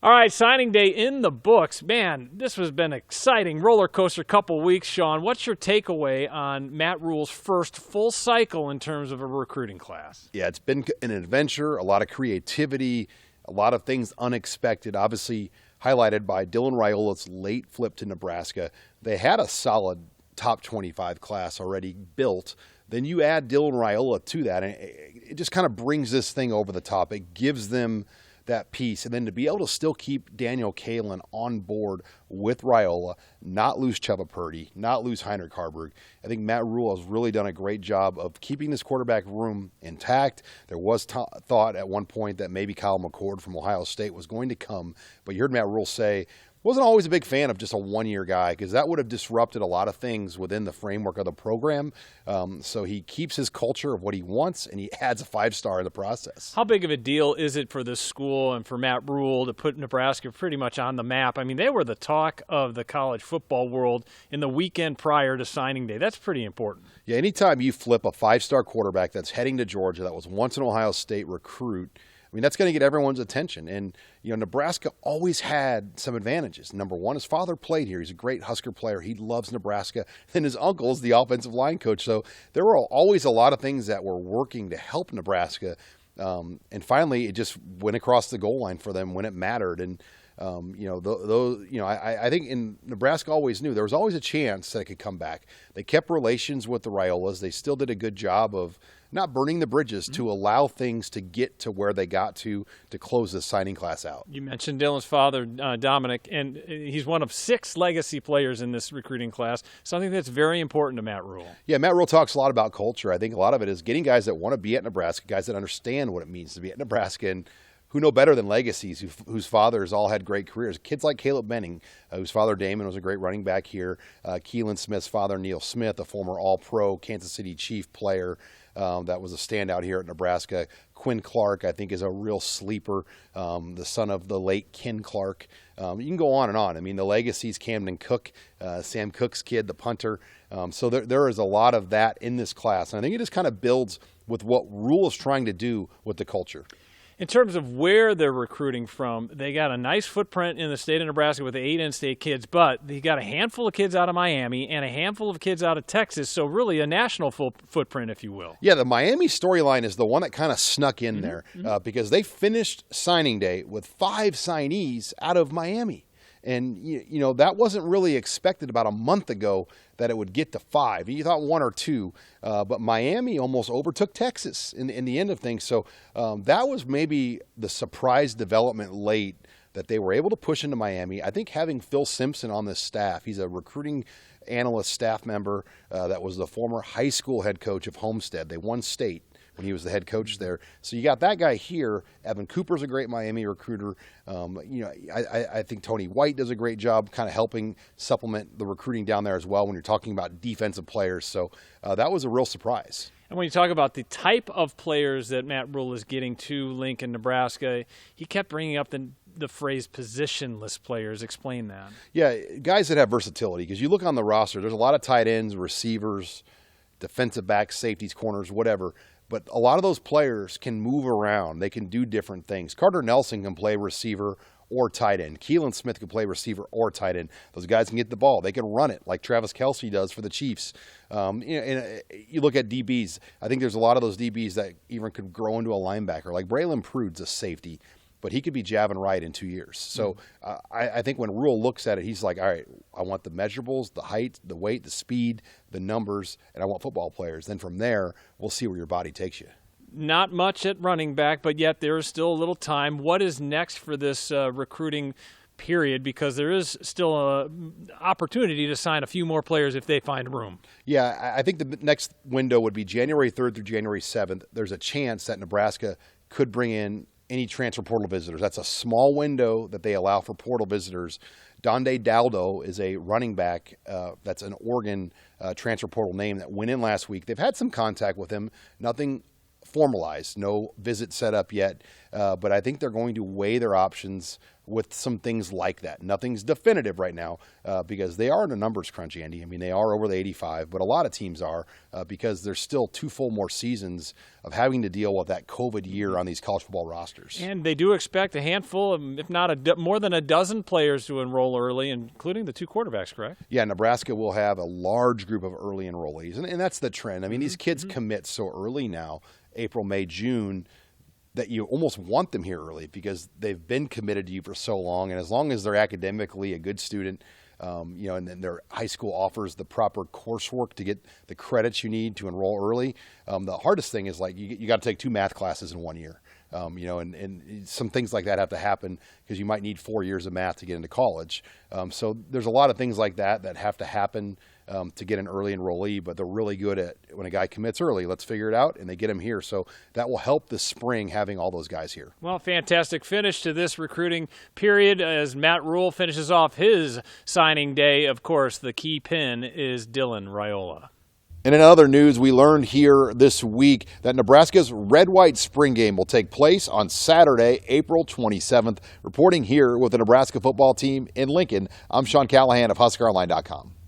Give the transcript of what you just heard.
All right, signing day in the books. Man, this has been an exciting roller coaster couple weeks, Sean. What's your takeaway on Matt Rule's first full cycle in terms of a recruiting class? Yeah, it's been an adventure, a lot of creativity, a lot of things unexpected, obviously highlighted by Dylan Raiola's late flip to Nebraska. They had a solid top 25 class already built. Then you add Dylan Raiola to that, and it just kind of brings this thing over the top. It gives them that piece, and then to be able to still keep Daniel Kalen on board with Raiola, not lose Chuba Purdy, not lose Heinrich Haarberg. I think Matt Rule has really done a great job of keeping this quarterback room intact. There was thought at one point that maybe Kyle McCord from Ohio State was going to come, but you heard Matt Rule say, wasn't always a big fan of just a one-year guy because that would have disrupted a lot of things within the framework of the program. So he keeps his culture of what he wants, and he adds a 5-star in the process. How big of a deal is it for this school and for Matt Rule to put Nebraska pretty much on the map? I mean, they were the talk of the college football world in the weekend prior to signing day. That's pretty important. Yeah, anytime you flip a 5-star quarterback that's heading to Georgia, that was once an Ohio State recruit, I mean, that's going to get everyone's attention. And, Nebraska always had some advantages. Number one, his father played here. He's a great Husker player. He loves Nebraska. And his uncle is the offensive line coach. So there were always a lot of things that were working to help Nebraska. And finally, it just went across the goal line for them when it mattered. And, I think in Nebraska always knew there was always a chance that it could come back. They kept relations with the Raiolas. They still did a good job of not burning the bridges to allow things to get to where they got to close this signing class out. You mentioned Dylan's father, Dominic, and he's one of 6 legacy players in this recruiting class, something that's very important to Matt Rule. Yeah, Matt Rule talks a lot about culture. I think a lot of it is getting guys that want to be at Nebraska, guys that understand what it means to be at Nebraska, and who know better than legacies, whose fathers all had great careers. Kids like Caleb Benning, whose father Damon was a great running back here. Keelan Smith's father, Neil Smith, a former All-Pro Kansas City Chief player that was a standout here at Nebraska. Quinn Clark, I think, is a real sleeper, the son of the late Ken Clark. You can go on and on. I mean, the legacies, Camden Cook, Sam Cook's kid, the punter. So there is a lot of that in this class. And I think it just kind of builds with what Rule is trying to do with the culture. In terms of where they're recruiting from, they got a nice footprint in the state of Nebraska with the 8 in-state kids, but they got a handful of kids out of Miami and a handful of kids out of Texas, so really a national footprint, if you will. Yeah, the Miami storyline is the one that kind of snuck in there because they finished signing day with 5 signees out of Miami. And, that wasn't really expected about a month ago that it would get to 5. You thought 1 or 2, but Miami almost overtook Texas in the end of things. So that was maybe the surprise development late that they were able to push into Miami. I think having Phil Simpson on this staff, he's a recruiting analyst staff member that was the former high school head coach of Homestead. They won state when he was the head coach there. So you got that guy here. Evan Cooper's a great Miami recruiter. I think Tony White does a great job kind of helping supplement the recruiting down there as well when you're talking about defensive players. So that was a real surprise. And when you talk about the type of players that Matt Rule is getting to Lincoln, Nebraska, he kept bringing up the phrase positionless players. Explain that. Yeah, guys that have versatility, because you look on the roster, there's a lot of tight ends, receivers, defensive backs, safeties, corners, whatever. But a lot of those players can move around. They can do different things. Carter Nelson can play receiver or tight end. Keelan Smith can play receiver or tight end. Those guys can get the ball. They can run it like Travis Kelce does for the Chiefs. And you look at DBs. I think there's a lot of those DBs that even could grow into a linebacker. Like Braylon Prude's a safety, but he could be Javin Wright in 2 years. So I think when Rule looks at it, he's like, all right, I want the measurables, the height, the weight, the speed, the numbers, and I want football players. Then from there, we'll see where your body takes you. Not much at running back, but yet there is still a little time. What is next for this recruiting period? Because there is still an opportunity to sign a few more players if they find room. Yeah, I think the next window would be January 3rd through January 7th. There's a chance that Nebraska could bring in any transfer portal visitors. That's a small window that they allow for portal visitors. Donde Daldo is a running back that's an Oregon transfer portal name that went in last week. They've had some contact with him, nothing formalized, no visit set up yet, but I think they're going to weigh their options with some things like that. Nothing's definitive right now because they are in a numbers crunch, Andy. I mean, they are over the 85, but a lot of teams are because there's still 2 full more seasons of having to deal with that COVID year on these college football rosters. And they do expect a handful, if not more than a dozen players to enroll early, including the 2 quarterbacks, correct? Yeah, Nebraska will have a large group of early enrollees, and that's the trend. I mean, these kids commit so early now, April, May, June, that you almost want them here early because they've been committed to you for so long. And as long as they're academically a good student, and then their high school offers the proper coursework to get the credits you need to enroll early. The hardest thing is like you got to take 2 math classes in 1 year. And some things like that have to happen because you might need 4 years of math to get into college. So there's a lot of things like that have to happen to get an early enrollee, but they're really good at when a guy commits early, let's figure it out, and they get him here. So that will help this spring having all those guys here. Well, fantastic finish to this recruiting period as Matt Rule finishes off his signing day. Of course, the key pin is Dylan Raiola. And in other news, we learned here this week that Nebraska's red-white spring game will take place on Saturday, April 27th. Reporting here with the Nebraska football team in Lincoln, I'm Sean Callahan of HuskerOnline.com.